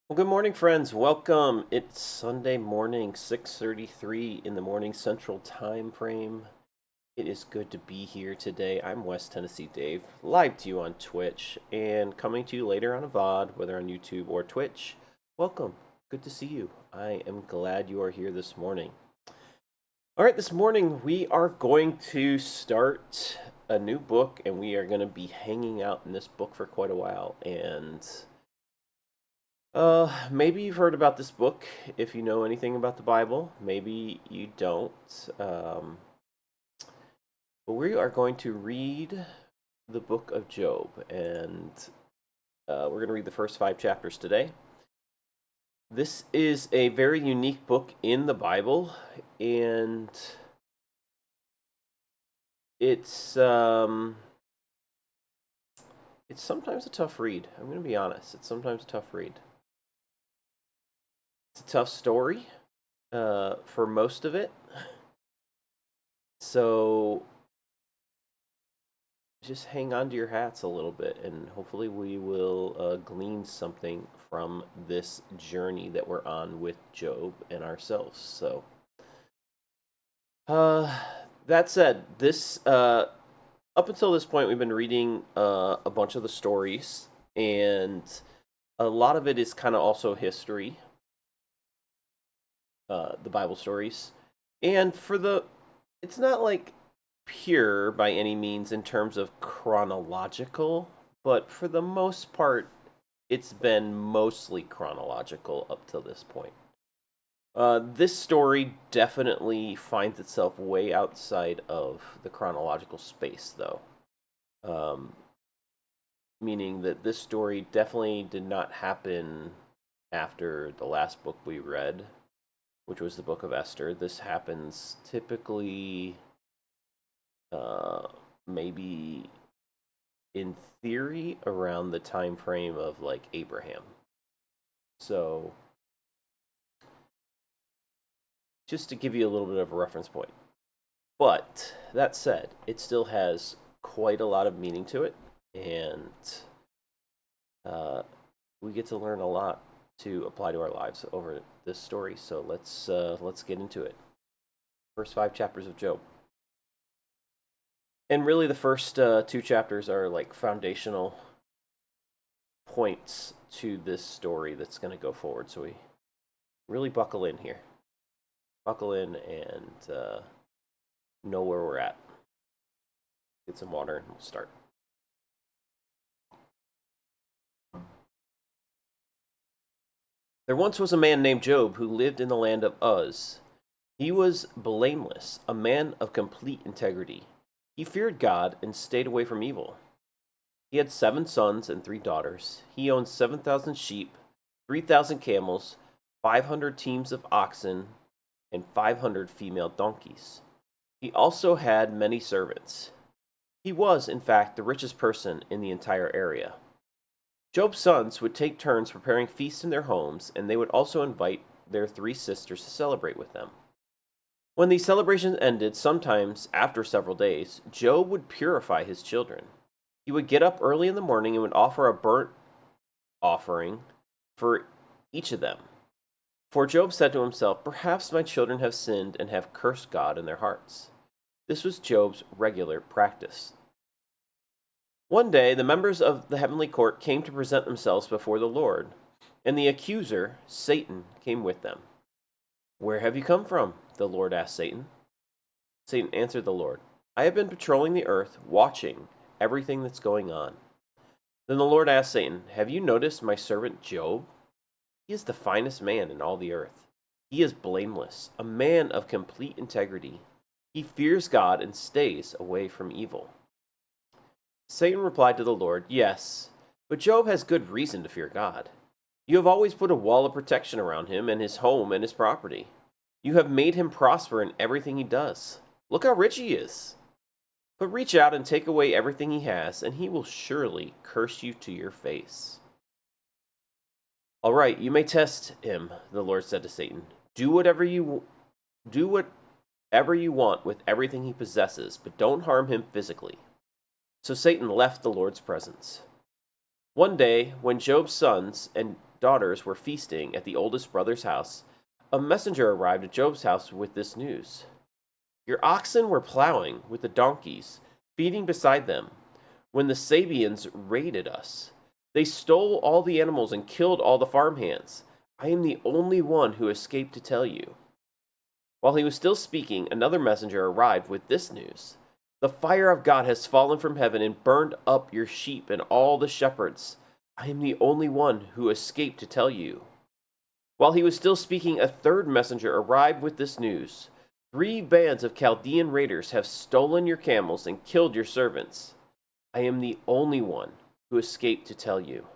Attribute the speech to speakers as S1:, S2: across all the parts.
S1: Well, good morning, friends. Welcome. It's Sunday morning, 6:33 in the morning Central Time frame. It is good to be here today. I'm West Tennessee Dave, live to you on Twitch and coming to you later on a VOD, whether on YouTube or Twitch. Welcome. Good to see you. I am glad you are here this morning. All right, this morning we are going to start a new book and we are going to be hanging out in this book for quite a while. Maybe you've heard about this book if you know anything about the Bible. Maybe you don't. But we are going to read the book of Job, and we're going to read the first 5 chapters today. This is a very unique book in the Bible, and it's sometimes a tough read. I'm going to be honest. It's sometimes a tough read. It's a tough story for most of it. So just hang on to your hats a little bit, and hopefully we will glean something from this journey that we're on with Job and ourselves. So, that said, this up until this point, we've been reading a bunch of the stories, and a lot of it is kind of also history, the Bible stories, and it's not like pure by any means in terms of chronological, but for the most part, it's been mostly chronological up till this point. This story definitely finds itself way outside of the chronological space, though. Um, Meaning that this story definitely did not happen after the last book we read, which was the Book of Esther. This happens typically maybe in theory around the time frame of like Abraham. So just to give you a little bit of a reference point. But that said, it still has quite a lot of meaning to it, and we get to learn a lot to apply to our lives over this story. So let's get into it. First 5 chapters of Job. And really, the first 2 chapters are like foundational points to this story that's going to go forward. So we really buckle in here. Buckle in and know where we're at. Get some water and we'll start. There once was a man named Job who lived in the land of Uz. He was blameless, a man of complete integrity. He feared God and stayed away from evil. He had 7 sons and 3 daughters. He owned 7,000 sheep, 3,000 camels, 500 teams of oxen, and 500 female donkeys. He also had many servants. He was, in fact, the richest person in the entire area. Job's sons would take turns preparing feasts in their homes, and they would also invite their 3 sisters to celebrate with them. When these celebrations ended, sometimes after several days, Job would purify his children. He would get up early in the morning and would offer a burnt offering for each of them. For Job said to himself, "Perhaps my children have sinned and have cursed God in their hearts." This was Job's regular practice. One day, the members of the heavenly court came to present themselves before the Lord, and the accuser, Satan, came with them. "Where have you come from?" the Lord asked Satan. Satan answered the Lord, "I have been patrolling the earth, watching everything that's going on." Then the Lord asked Satan, "Have you noticed my servant Job? He is the finest man in all the earth. He is blameless, a man of complete integrity. He fears God and stays away from evil." Satan replied to the Lord, "Yes, but Job has good reason to fear God. You have always put a wall of protection around him and his home and his property. You have made him prosper in everything he does. Look how rich he is. But reach out and take away everything he has, and he will surely curse you to your face." "All right, you may test him," the Lord said to Satan. Do whatever you want with everything he possesses, but don't harm him physically." So Satan left the Lord's presence. One day, when Job's sons and daughters were feasting at the oldest brother's house, a messenger arrived at Job's house with this news. Your oxen were plowing with the donkeys, feeding beside them, when the Sabians raided us. They stole all the animals and killed all the farmhands. I am the only one who escaped to tell you. While he was still speaking, another messenger arrived with this news. The fire of God has fallen from heaven and burned up your sheep and all the shepherds. I am the only one who escaped to tell you. While he was still speaking, a third messenger arrived with this news. 3 bands of Chaldean raiders have stolen your camels and killed your servants. I am the only one who escaped to tell you.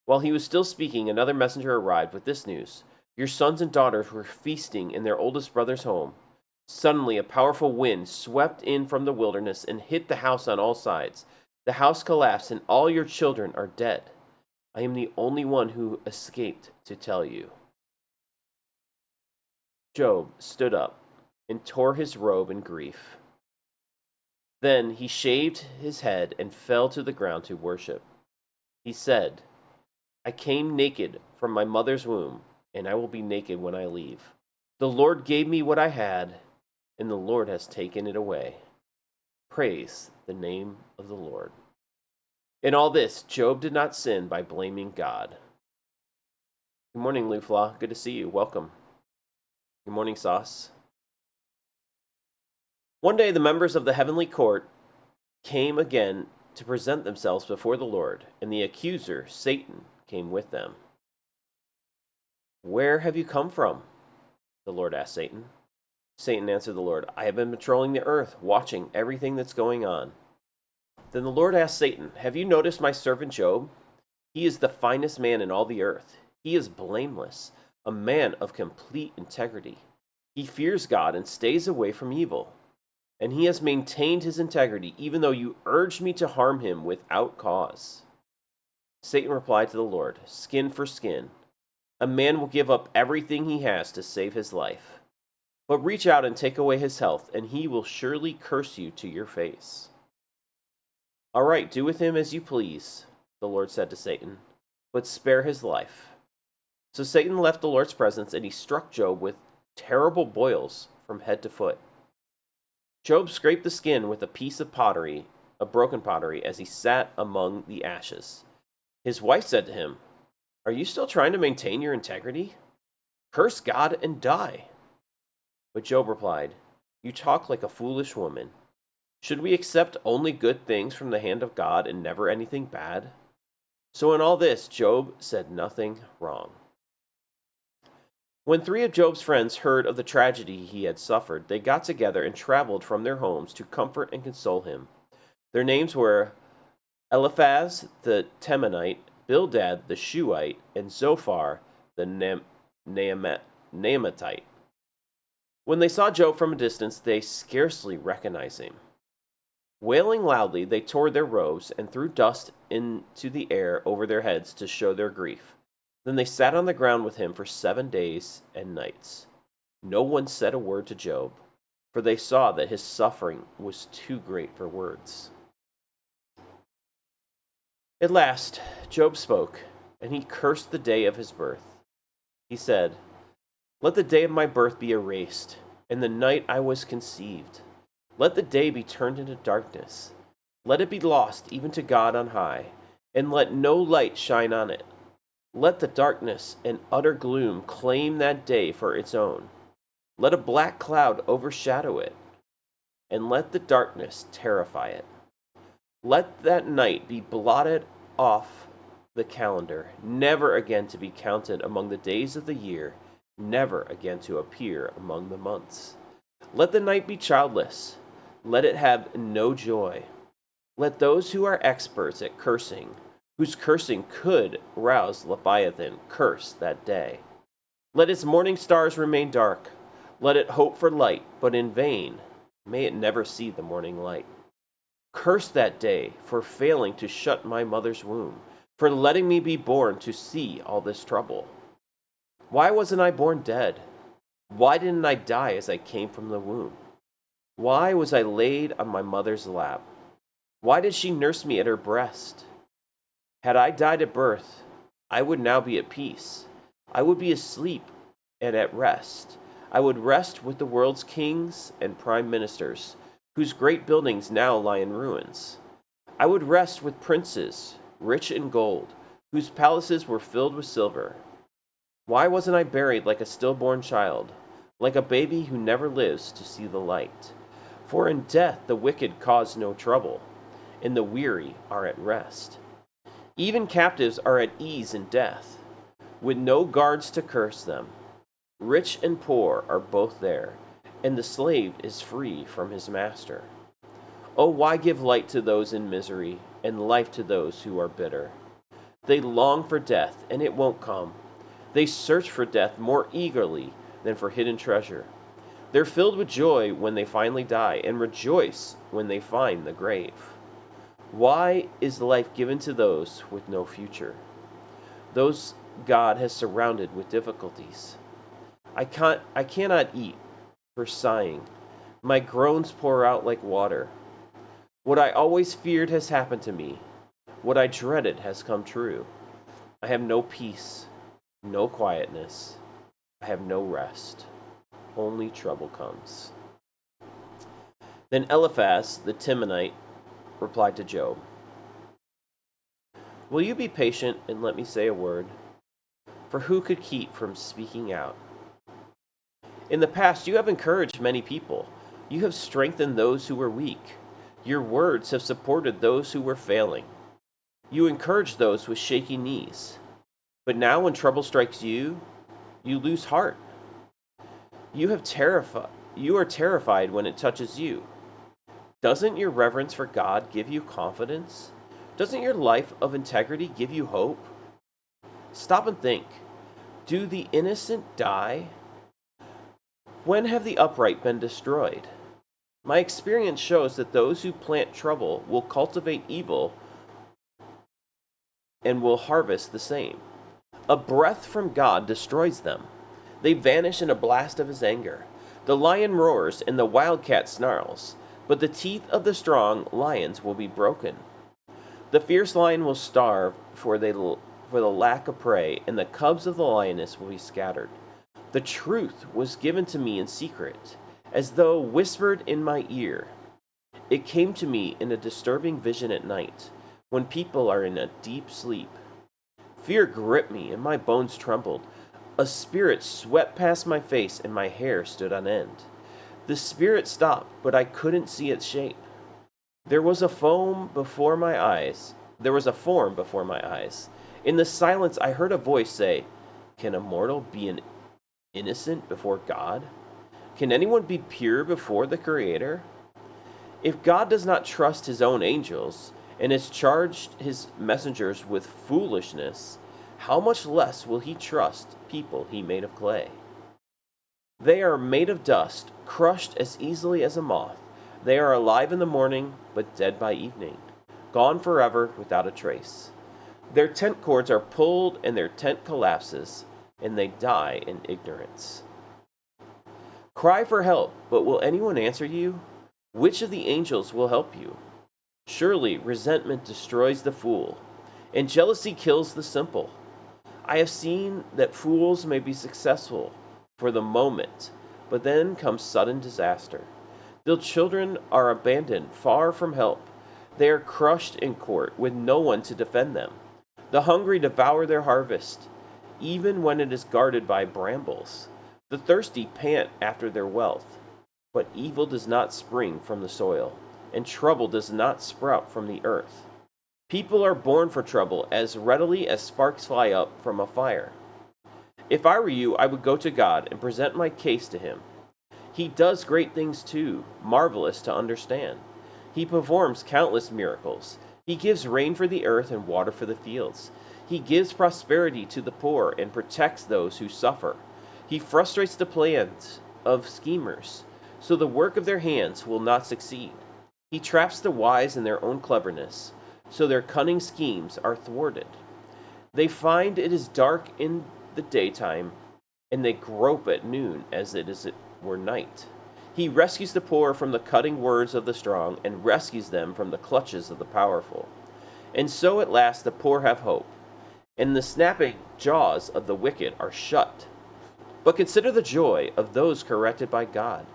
S1: While he was still speaking, another messenger arrived with this news. Your sons and daughters were feasting in their oldest brother's home. Suddenly, a powerful wind swept in from the wilderness and hit the house on all sides. The house collapsed, and all your children are dead. I am the only one who escaped to tell you. Job stood up and tore his robe in grief. Then he shaved his head and fell to the ground to worship. He said, I came naked from my mother's womb, and I will be naked when I leave. The Lord gave me what I had, and the Lord has taken it away. Praise the name of the Lord. In all this, Job did not sin by blaming God. Good morning, Lufla. Good to see you. Welcome. Good morning, Sauce. One day, the members of the heavenly court came again to present themselves before the Lord, and the accuser, Satan, came with them. Where have you come from? The Lord asked Satan. Satan answered the Lord, I have been patrolling the earth, watching everything that's going on. Then the Lord asked Satan, have you noticed my servant Job? He is the finest man in all the earth. He is blameless, a man of complete integrity. He fears God and stays away from evil. And he has maintained his integrity, even though you urged me to harm him without cause. Satan replied to the Lord, skin for skin. A man will give up everything he has to save his life. But reach out and take away his health, and he will surely curse you to your face. All right, do with him as you please, the Lord said to Satan, but spare his life. So Satan left the Lord's presence, and he struck Job with terrible boils from head to foot. Job scraped the skin with a piece of pottery, a broken pottery, as he sat among the ashes. His wife said to him, Are you still trying to maintain your integrity? Curse God and die. But Job replied, You talk like a foolish woman. Should we accept only good things from the hand of God and never anything bad? So in all this, Job said nothing wrong. When 3 of Job's friends heard of the tragedy he had suffered, they got together and traveled from their homes to comfort and console him. Their names were Eliphaz the Temanite, Bildad the Shuhite, and Zophar the Naamatite. When they saw Job from a distance, they scarcely recognized him. Wailing loudly, they tore their robes and threw dust into the air over their heads to show their grief. Then they sat on the ground with him for 7 days and nights. No one said a word to Job, for they saw that his suffering was too great for words. At last, Job spoke, and he cursed the day of his birth. He said, Let the day of my birth be erased, and the night I was conceived. Let the day be turned into darkness. Let it be lost even to God on high, and let no light shine on it. Let the darkness and utter gloom claim that day for its own. Let a black cloud overshadow it, and let the darkness terrify it. Let that night be blotted off the calendar, never again to be counted among the days of the year, never again to appear among the months. Let the night be childless. Let it have no joy. Let those who are experts at cursing, whose cursing could rouse Leviathan, curse that day. Let its morning stars remain dark. Let it hope for light, but in vain. May it never see the morning light. Curse that day for failing to shut my mother's womb, for letting me be born to see all this trouble. Why wasn't I born dead? Why didn't I die as I came from the womb? Why was I laid on my mother's lap? Why did she nurse me at her breast? Had I died at birth, I would now be at peace. I would be asleep and at rest. I would rest with the world's kings and prime ministers, whose great buildings now lie in ruins. I would rest with princes, rich in gold, whose palaces were filled with silver. Why wasn't I buried like a stillborn child, like a baby who never lives to see the light? For in death the wicked cause no trouble, and the weary are at rest. Even captives are at ease in death, with no guards to curse them. Rich and poor are both there, and the slave is free from his master. Oh, why give light to those in misery, and life to those who are bitter? They long for death, and it won't come. They search for death more eagerly than for hidden treasure. They're filled with joy when they finally die, and rejoice when they find the grave. Why is life given to those with no future? Those God has surrounded with difficulties. I cannot eat for sighing. My groans pour out like water. What I always feared has happened to me. What I dreaded has come true. I have no peace, no quietness. I have no rest. Only trouble comes. Then Eliphaz the Temanite replied to Job, Will you be patient and let me say a word? For who could keep from speaking out? In the past you have encouraged many people. You have strengthened those who were weak. Your words have supported those who were failing. You encourage those with shaky knees. But now when trouble strikes you, you lose heart. You are terrified when it touches you. Doesn't your reverence for God give you confidence? Doesn't your life of integrity give you hope? Stop and think. Do the innocent die? When have the upright been destroyed? My experience shows that those who plant trouble will cultivate evil and will harvest the same. A breath from God destroys them. They vanish in a blast of his anger. The lion roars and the wildcat snarls, but the teeth of the strong lions will be broken. The fierce lion will starve for the lack of prey, and the cubs of the lioness will be scattered. The truth was given to me in secret, as though whispered in my ear. It came to me in a disturbing vision at night, when people are in a deep sleep. Fear gripped me, and my bones trembled. A spirit swept past my face, and my hair stood on end. The spirit stopped, but I couldn't see its shape. There was a form before my eyes. In the silence, I heard a voice say, Can a mortal be an innocent before God? Can anyone be pure before the Creator? If God does not trust his own angels, and has charged his messengers with foolishness, how much less will he trust people he made of clay? They are made of dust, crushed as easily as a moth. They are alive in the morning, but dead by evening, gone forever without a trace. Their tent cords are pulled, and their tent collapses, and they die in ignorance. Cry for help, but will anyone answer you? Which of the angels will help you? Surely resentment destroys the fool, and jealousy kills the simple. I have seen that fools may be successful for the moment, but then comes sudden disaster. Their children are abandoned far from help. They are crushed in court with no one to defend them. The hungry devour their harvest, even when it is guarded by brambles. The thirsty pant after their wealth, but evil does not spring from the soil, and trouble does not sprout from the earth. People are born for trouble as readily as sparks fly up from a fire. If I were you, I would go to God and present my case to him. He does great things too, marvelous to understand. He performs countless miracles. He gives rain for the earth and water for the fields. He gives prosperity to the poor and protects those who suffer. He frustrates the plans of schemers, so the work of their hands will not succeed. He traps the wise in their own cleverness, so their cunning schemes are thwarted. They find it is dark in the daytime, and they grope at noon as it were night. He rescues the poor from the cutting words of the strong, and rescues them from the clutches of the powerful. And so at last the poor have hope. and the snapping jaws of the wicked are shut. But consider the joy of those corrected by God.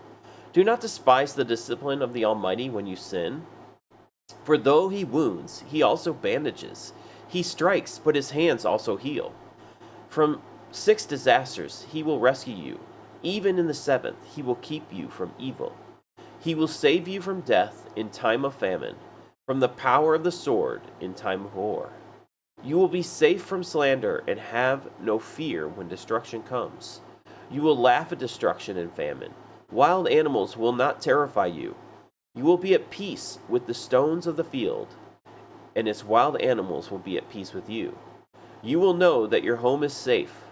S1: Do not despise the discipline of the Almighty when you sin. For though he wounds, he also bandages. He strikes, but his hands also heal. From 6 disasters he will rescue you. Even in the 7th, he will keep you from evil. He will save you from death in time of famine, from the power of the sword in time of war. You will be safe from slander and have no fear when destruction comes. You will laugh at destruction and famine. Wild animals will not terrify you. You will be at peace with the stones of the field, and its wild animals will be at peace with you. You will know that your home is safe.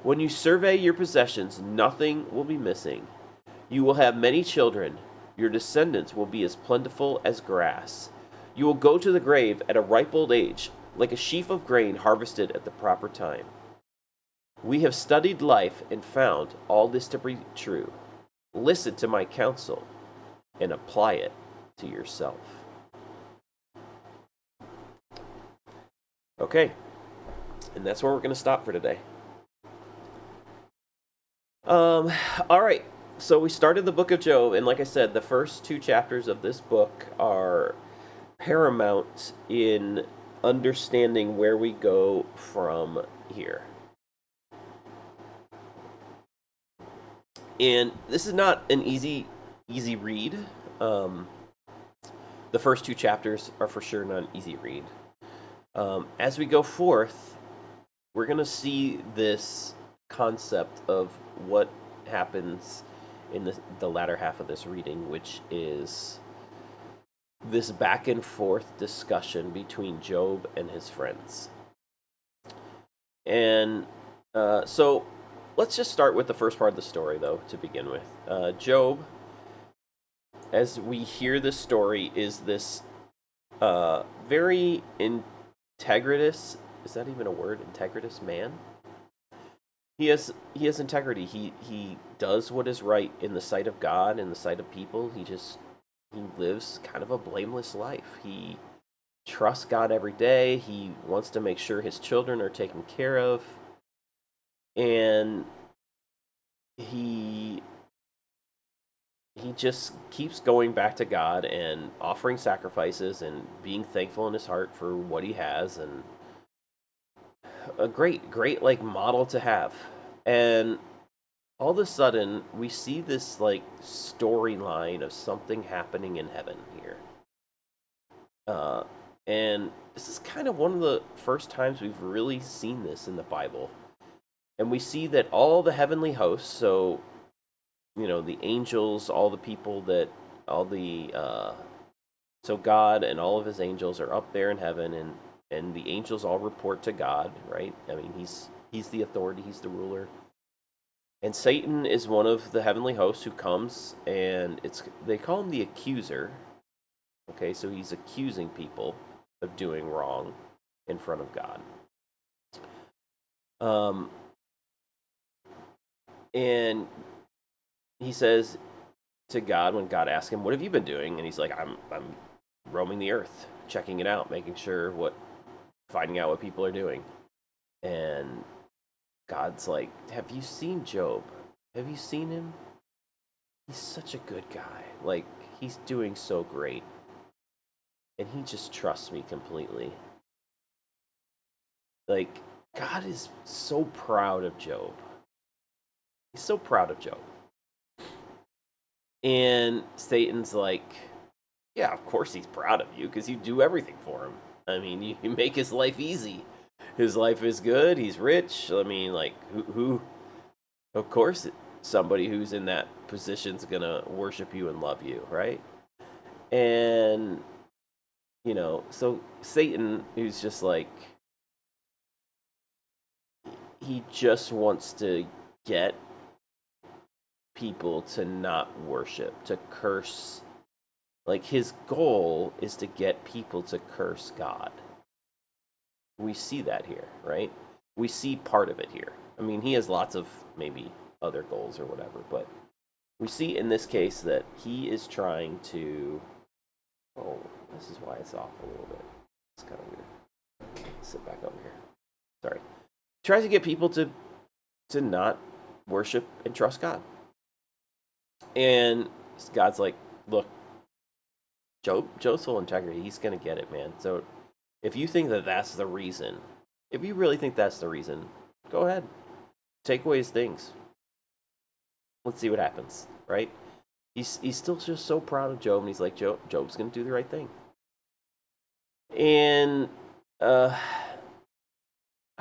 S1: When you survey your possessions, nothing will be missing. You will have many children. Your descendants will be as plentiful as grass. You will go to the grave at a ripe old age, like a sheaf of grain harvested at the proper time. We have studied life and found all this to be true. Listen to my counsel and apply it to yourself. Okay, and that's where we're going to stop for today. All right, so we started the book of Job, and like I said, the first 2 chapters of this book are paramount in understanding where we go from here. And this is not an easy read. The first 2 chapters are for sure not an easy read. As we go forth, we're going to see this concept of what happens in the latter half of this reading, which is this back and forth discussion between Job and his friends. And so let's just start with the first part of the story, though, to begin with. Job, as we hear this story, is this very integritous, is that even a word? Integritous man? He has integrity. He does what is right in the sight of God, in the sight of people. He lives kind of a blameless life. He trusts God every day. He wants to make sure his children are taken care of. And he just keeps going back to God and offering sacrifices and being thankful in his heart for what he has, and a great like model to have. And all of a sudden we see this like storyline of something happening in heaven here. And this is kind of one of the first times we've really seen this in the Bible. And we see that all the heavenly hosts, so, the angels, all the people that, so God and all of his angels are up there in heaven, and the angels all report to God, right? I mean, he's the authority, he's the ruler. And Satan is one of the heavenly hosts who comes, and they call him the accuser. Okay, so he's accusing people of doing wrong in front of God. And he says to God, when God asks him, "What have you been doing?" And he's like, I'm roaming the earth, checking it out, making sure finding out what people are doing." And God's like, "Have you seen Job? Have you seen him? He's such a good guy. Like, he's doing so great. And he just trusts me completely." Like, God is so proud of Job. He's so proud of Job. And Satan's like, "Yeah, of course he's proud of you, because you do everything for him. I mean, you make his life easy. His life is good. He's rich. I mean, like, who of course, somebody who's in that position's gonna worship you and love you, right?" And, so Satan, who's just like, he just wants to get people to not worship, to curse. Like, his goal is to get people to curse God. We see that here, right? We see part of it here. I mean, he has lots of maybe other goals or whatever, but we see in this case that he is trying to... Oh, this is why it's off a little bit. It's kind of weird. Sit back over here. Sorry. Tries to get people to not worship and trust God. And God's like, look, Job's full integrity. He's gonna get it, man. So if you think that that's the reason, if you really think that's the reason, go ahead, take away his things. Let's see what happens, right? He's still just so proud of Job, and he's like, Job's gonna do the right thing. And I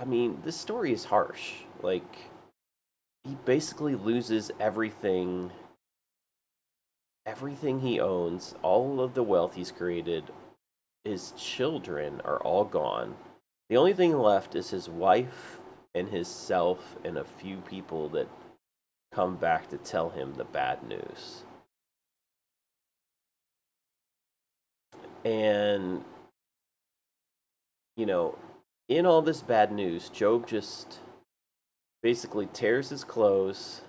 S1: mean, this story is harsh. Like, he basically loses everything he owns, all of the wealth he's created. His children are all gone. The only thing left is his wife and his self and a few people that come back to tell him the bad news. And, you know, in all this bad news, Job just basically tears his clothes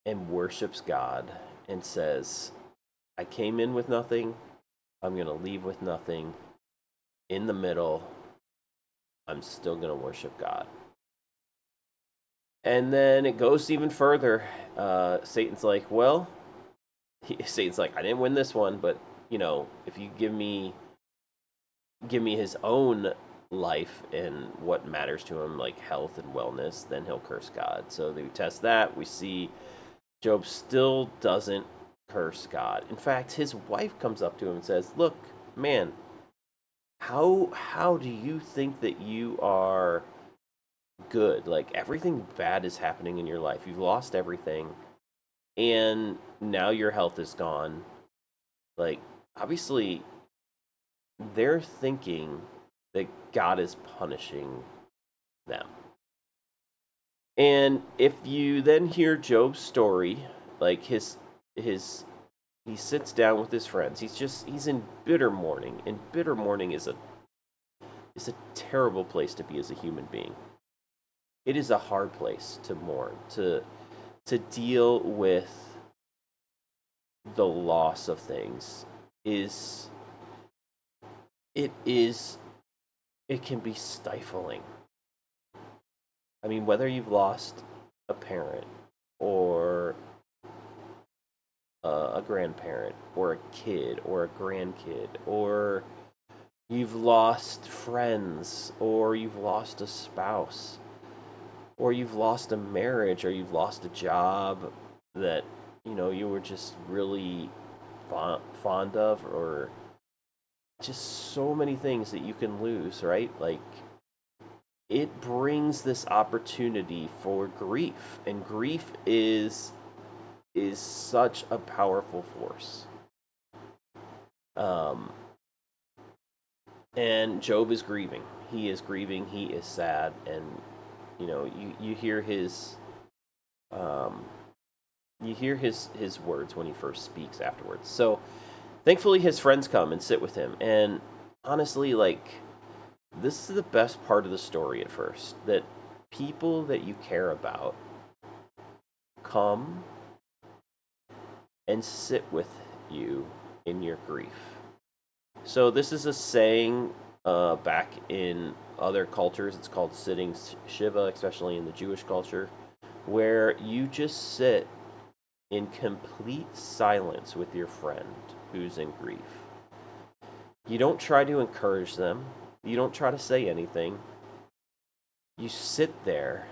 S1: and worships God and says, I came in with nothing. I'm going to leave with nothing. In the middle, I'm still going to worship God. And then it goes even further. Satan's like, well, Satan's like, I didn't win this one, but, you know, if you give me his own life and what matters to him, like health and wellness, then he'll curse God. So we test that. We see Job still doesn't curse God. In fact, his wife comes up to him and says, look, man, how do you think that you are good? Like, everything bad is happening in your life. You've lost everything, and now your health is gone. Like, obviously, they're thinking that God is punishing them. And if you then hear Job's story, like he sits down with his friends. He's in bitter mourning, and bitter mourning is a terrible place to be as a human being. It is a hard place to mourn, to deal with the loss of things. It can be stifling. I mean, whether you've lost a parent or a grandparent or a kid or a grandkid, or you've lost friends, or you've lost a spouse, or you've lost a marriage, or you've lost a job that, you know, you were just really fond of, or just so many things that you can lose, right? Like, it brings this opportunity for grief, and grief is such a powerful force. And Job is grieving. He is grieving. He is sad, and you know, you hear his his words when he first speaks afterwards. So thankfully, his friends come and sit with him, and honestly, like, this is the best part of the story at first, that people that you care about come and sit with you in your grief. So this is a saying back in other cultures. It's called sitting Shiva, especially in the Jewish culture, where you just sit in complete silence with your friend who's in grief. You don't try to encourage them. You don't try to say anything. You sit there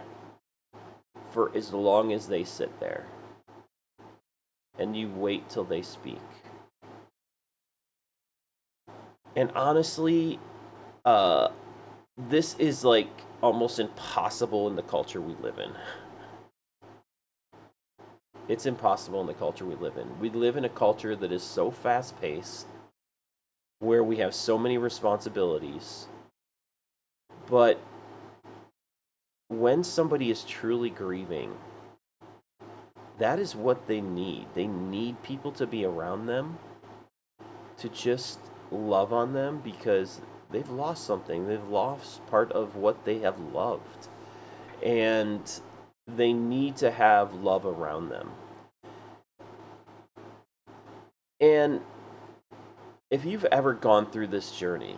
S1: for as long as they sit there. And you wait till they speak. And honestly, this is like almost impossible in the culture we live in. It's impossible in the culture we live in. We live in a culture that is so fast-paced, where we have so many responsibilities. But when somebody is truly grieving, that is what they need. They need people to be around them, to just love on them, because they've lost something. They've lost part of what they have loved. And they need to have love around them. And if you've ever gone through this journey,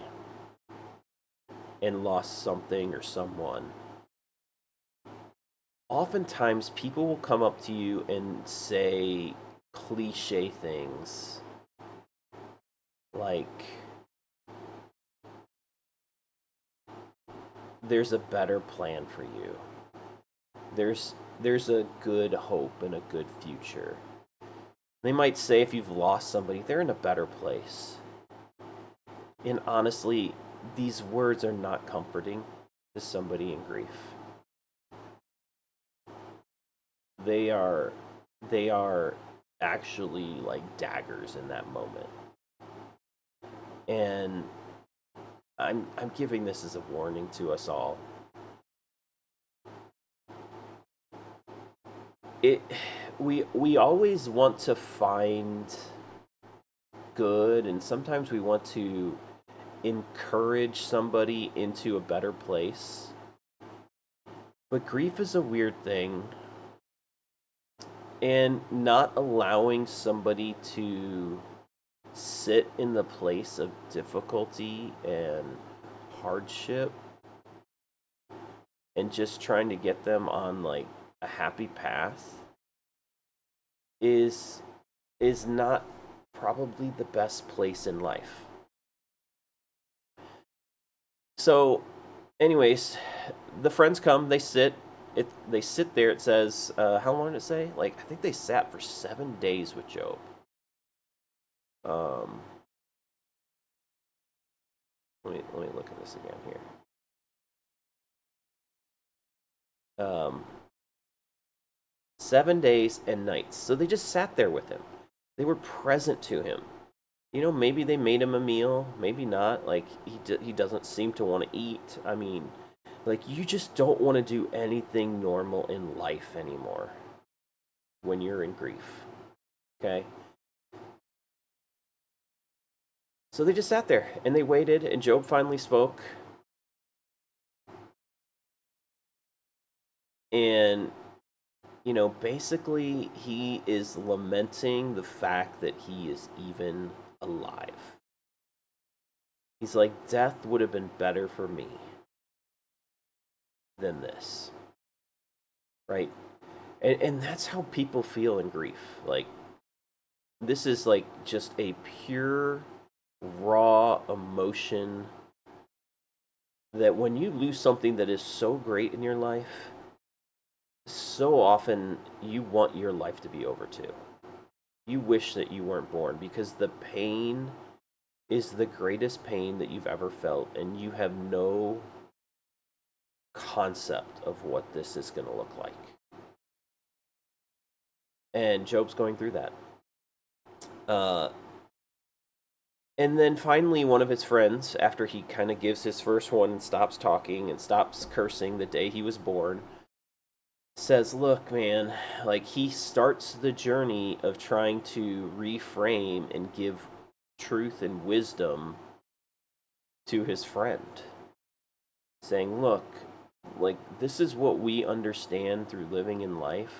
S1: and lost something or someone, oftentimes people will come up to you and say cliche things like, there's a better plan for you. There's a good hope and a good future. They might say if you've lost somebody, they're in a better place. And honestly, these words are not comforting to somebody in grief. They are they are actually like daggers in that moment. And I'm giving this as a warning to us all. It we always want to find good, and sometimes we want to encourage somebody into a better place. But grief is a weird thing, and not allowing somebody to sit in the place of difficulty and hardship and just trying to get them on like a happy path is not probably the best place in life. So, anyways, the friends come, they sit. They sit there. It says, how long did it say? Like, I think they sat for 7 days with Job. Um, let me look at this again here. 7 days and nights. So they just sat there with him. They were present to him. You know, maybe they made him a meal, maybe not. Like he doesn't seem to want to eat. I mean, like you just don't want to do anything normal in life anymore when you're in grief. Okay? So they just sat there and they waited, and Job finally spoke. And, you know, basically, he is lamenting the fact that he is even alive. He's like, death would have been better for me than this. Right? And that's how people feel in grief. Like, this is like just a pure, raw emotion that when you lose something that is so great in your life, so often you want your life to be over too. You wish that you weren't born because the pain is the greatest pain that you've ever felt, and you have no concept of what this is going to look like. And Job's going through that. And then finally, one of his friends, after he kind of gives his first one and stops talking and stops cursing the day he was born, says, look, man, like he starts the journey of trying to reframe and give truth and wisdom to his friend, saying, look, like this is what we understand through living in life.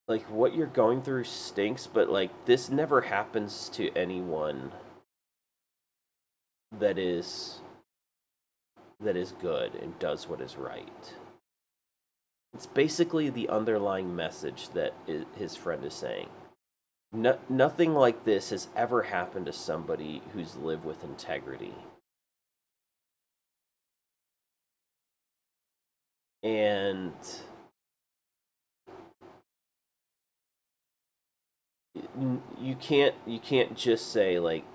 S1: Like what you're going through stinks, but like this never happens to anyone that is good and does what is right. It's basically the underlying message that his friend is saying. Nothing like this has ever happened to somebody who's lived with integrity. And you can't just say like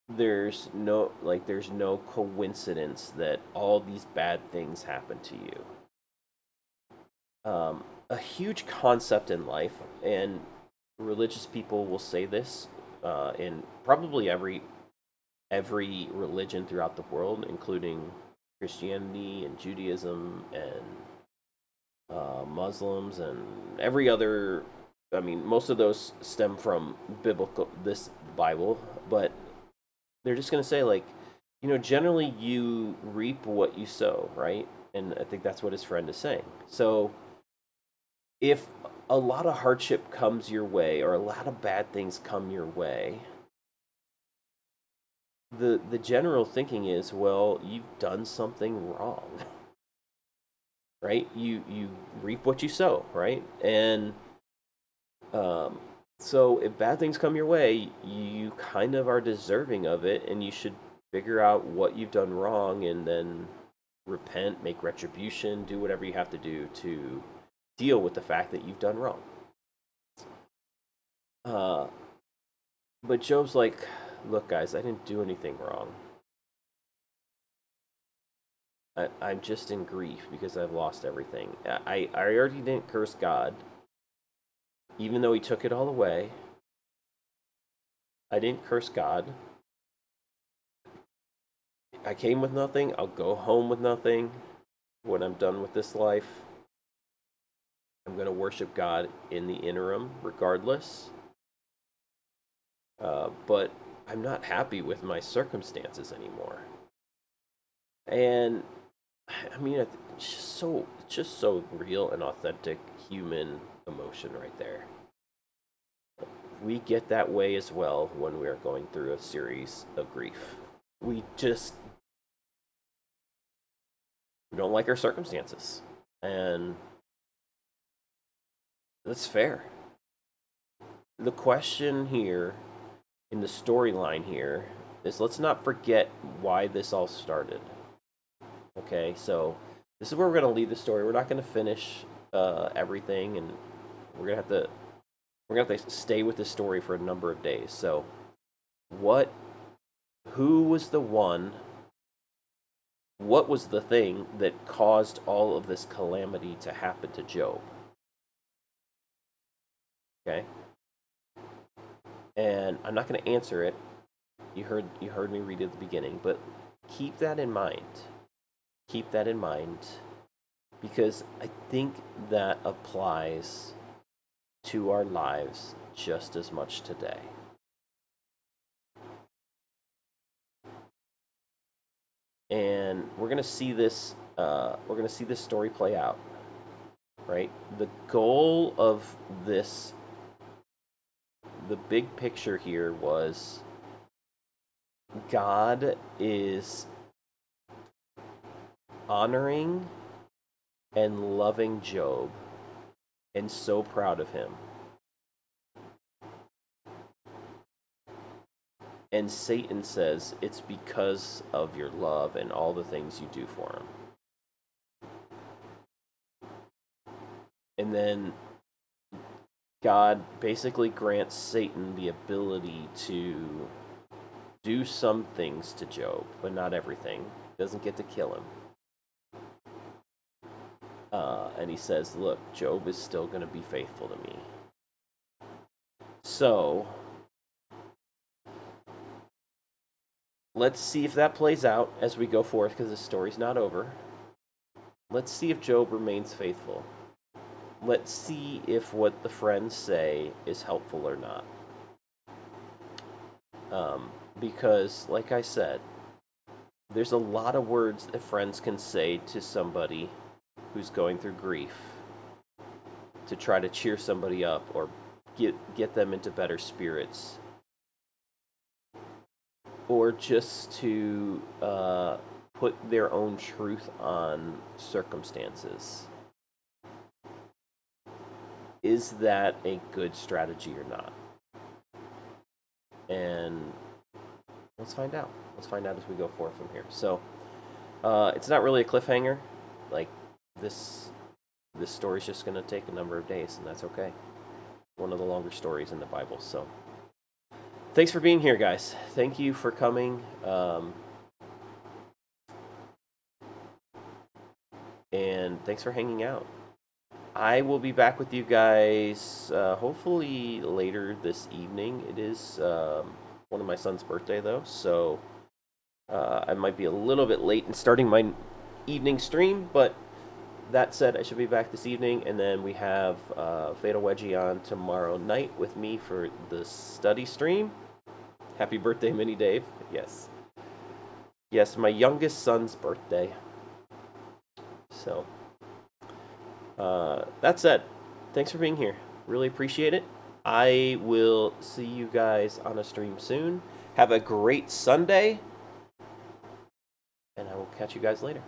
S1: there's no coincidence that all these bad things happen to you. A huge concept in life, and religious people will say this in probably every religion throughout the world, including Christianity and Judaism and Muslims and every other. I mean, most of those stem from this Bible, but they're just going to say like, you know, generally you reap what you sow, right? And I think that's what his friend is saying. So if a lot of hardship comes your way or a lot of bad things come your way, the general thinking is, well, you've done something wrong, right? You reap what you sow, right? And um, so if bad things come your way, you kind of are deserving of it, and you should figure out what you've done wrong and then repent, make retribution, do whatever you have to do to deal with the fact that you've done wrong. Uh, but Job's like, look, guys, I didn't do anything wrong. I'm just in grief because I've lost everything. I already didn't curse God, even though He took it all away. I didn't curse God. I came with nothing. I'll go home with nothing when I'm done with this life. I'm going to worship God in the interim, regardless. But I'm not happy with my circumstances anymore. And I mean, it's just so real and authentic human emotion right there. We get that way as well when we are going through a series of grief. We don't like our circumstances, and that's fair. The question here in the storyline here is, let's not forget why this all started. Okay, so this is where we're going to leave the story. We're not going to finish everything, and we're gonna have to stay with the story for a number of days. So, who was the one? What was the thing that caused all of this calamity to happen to Job? Okay, and I'm not going to answer it. You heard me read at the beginning, but keep that in mind. Keep that in mind, because I think that applies to our lives just as much today. And we're gonna see this. We're gonna see this story play out, right? The goal of this, the big picture here was, God is honoring and loving Job and so proud of him. And Satan says it's because of your love and all the things you do for him. And then God basically grants Satan the ability to do some things to Job, but not everything. Doesn't get to kill him. And he says, look, Job is still going to be faithful to me. So, let's see if that plays out as we go forth, because the story's not over. Let's see if Job remains faithful. Let's see if what the friends say is helpful or not. Because, like I said, there's a lot of words that friends can say to somebody who's going through grief to try to cheer somebody up or get them into better spirits, or just to put their own truth on circumstances. Is that a good strategy or not? And let's find out. Let's find out as we go forth from here. So, it's not really a cliffhanger. Like, this story's just going to take a number of days, and that's okay. One of the longer stories in the Bible. So, thanks for being here, guys. Thank you for coming. And thanks for hanging out. I will be back with you guys hopefully later this evening. It is one of my son's birthday, though, so I might be a little bit late in starting my evening stream, but that said, I should be back this evening, and then we have Fatal Wedgie on tomorrow night with me for the study stream. Happy birthday, Mini Dave. Yes. Yes, my youngest son's birthday. So, that said, thanks for being here. Really appreciate it. I will see you guys on a stream soon. Have a great Sunday, and I will catch you guys later.